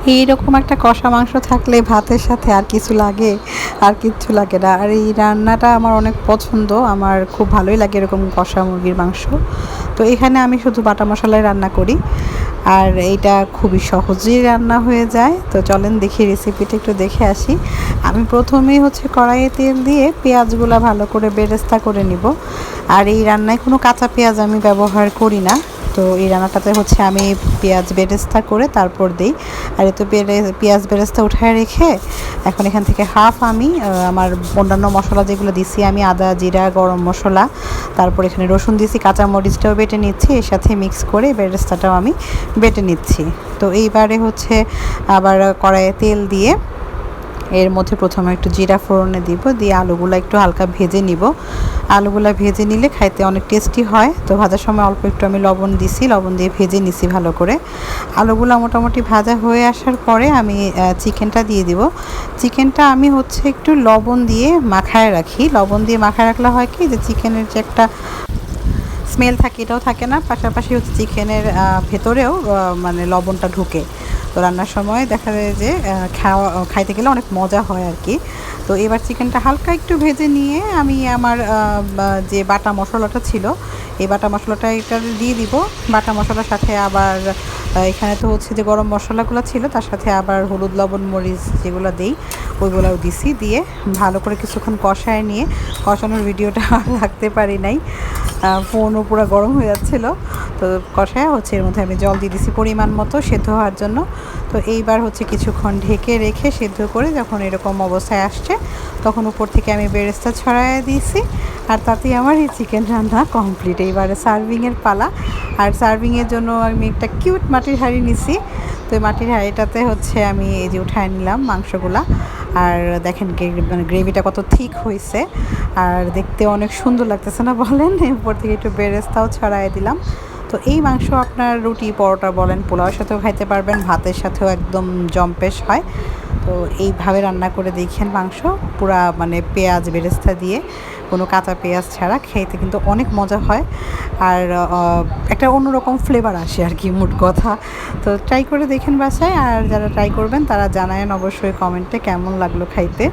এইরকম একটা কষা মাংস থাকলে ভাতের সাথে আর কিছু লাগে, আর কিচ্ছু লাগে না। আর এই রান্নাটা আমার অনেক পছন্দ, আমার খুব ভালোই লাগে এরকম কষা মুরগির মাংস। তো এখানে আমি শুধু বাটা মশলায় রান্না করি, আর এইটা খুবই সহজেই রান্না হয়ে যায়। তো চলেন দেখি রেসিপিটা একটু দেখে আসি। আমি প্রথমেই হচ্ছে কড়াইয়ে তেল দিয়ে পেঁয়াজগুলো ভালো করে বেরেস্তা করে নিব। আর এই রান্নায় কোনো কাঁচা পেঁয়াজ আমি ব্যবহার করি না। তো এই রান্নাটাতে হচ্ছে আমি পেঁয়াজ বেরেস্তা করে তারপর দিই। আর এতে পেঁয়াজ বেরেস্তা উঠায় রেখে এখন এখান থেকে হাফ আমি আমার অন্যান্য মশলা যেগুলো দিছি, আমি আদা জিরা গরম মশলা, তারপর এখানে রসুন দিছি, কাঁচামরিচটাও বেটে নিচ্ছি, এর সাথে মিক্স করে বেরেস্তাটাও আমি বেটে নিচ্ছি। তো এইবারে হচ্ছে আবার কড়াইয়ে তেল দিয়ে এর মধ্যে প্রথমে একটু জিরা ফোড়নে দিব, দিয়ে আলুগুলো একটু হালকা ভেজে নিব। আলুগুলো ভেজে নিলে খাইতে অনেক টেস্টি হয়। তো ভাজার সময় অল্প একটু আমি লবণ দিছি, লবণ দিয়ে ভেজে নিছি ভালো করে। আলুগুলো মোটামুটি ভাজা হয়ে আসার পরে আমি চিকেনটা দিয়ে দিব। চিকেনটা আমি হচ্ছে একটু লবণ দিয়ে মাখায় রাখি। লবণ দিয়ে মাখায় রাখলে হয় কি, যে চিকেনের যে একটা স্মেল থাকে এটাও থাকে না, পাশাপাশি হচ্ছে চিকেনের ভেতরেও মানে লবণটা ঢুকে। তো রান্নার সময় দেখা যায় যে খাইতে গেলে অনেক মজা হয় আর কি। তো এবার চিকেনটা হালকা একটু ভেজে নিয়ে আমি আমার যে বাটা মশলাটা ছিল, এই বাটা মশলাটা এটা দিয়ে দিব। বাটা মশলার সাথে আবার এখানে তো হচ্ছে যে গরম মশলাগুলো ছিল, তার সাথে আবার হলুদ লবণ মরিচ যেগুলো দিই ওইগুলোও দিছি। দিয়ে ভালো করে কিছুক্ষণ কষায় নিয়ে, কষানোর ভিডিওটা রাখতে পারি নাই, ফোনও পুরো গরম হয়ে যাচ্ছিল। তো কষায় হচ্ছে এর মধ্যে আমি জল দিয়ে দিছি পরিমাণ মতো সেদ্ধ হওয়ার জন্য। তো এইবার হচ্ছে কিছুক্ষণ ঢেকে রেখে সেদ্ধ করে যখন এরকম অবস্থায় আসছে, তখন উপর থেকে আমি বেরেস্তা ছড়াইয়ে দিয়েছি। আর তাতেই আমার এই চিকেন রান্না কমপ্লিট। এইবারে সার্ভিংয়ের পালা। আর সার্ভিংয়ের জন্য আমি একটা কিউট মাটির হাঁড়ি নিছি। তো এই মাটির হাঁড়িটাতে হচ্ছে আমি এই যে উঠায় নিলাম মাংসগুলা। আর দেখেন মানে গ্রেভিটা কত থিক হয়েছে, আর দেখতে অনেক সুন্দর লাগতেছে না বলেন? উপর থেকে একটু বেরেস্তাও ছড়াই দিলাম। তো এই মাংস আপনার রুটি পরোটা বলেন, পোলাওয়ের সাথেও খাইতে পারবেন, ভাতের সাথেও একদম জম্পেশ হয়। তো এইভাবে রান্না করে দেখেন মাংস, পুরা মানে পেঁয়াজ বেরেস্তা দিয়ে, কোনো কাঁচা পেঁয়াজ ছাড়া, খেতে কিন্তু অনেক মজা হয়। আর একটা অন্যরকম ফ্লেভার আসে আর কি, মোট কথা। তো ট্রাই করে দেখেন বাসায়, আর যারা ট্রাই করবেন তারা জানায়েন অবশ্যই কমেন্টে কেমন লাগলো খাইতে।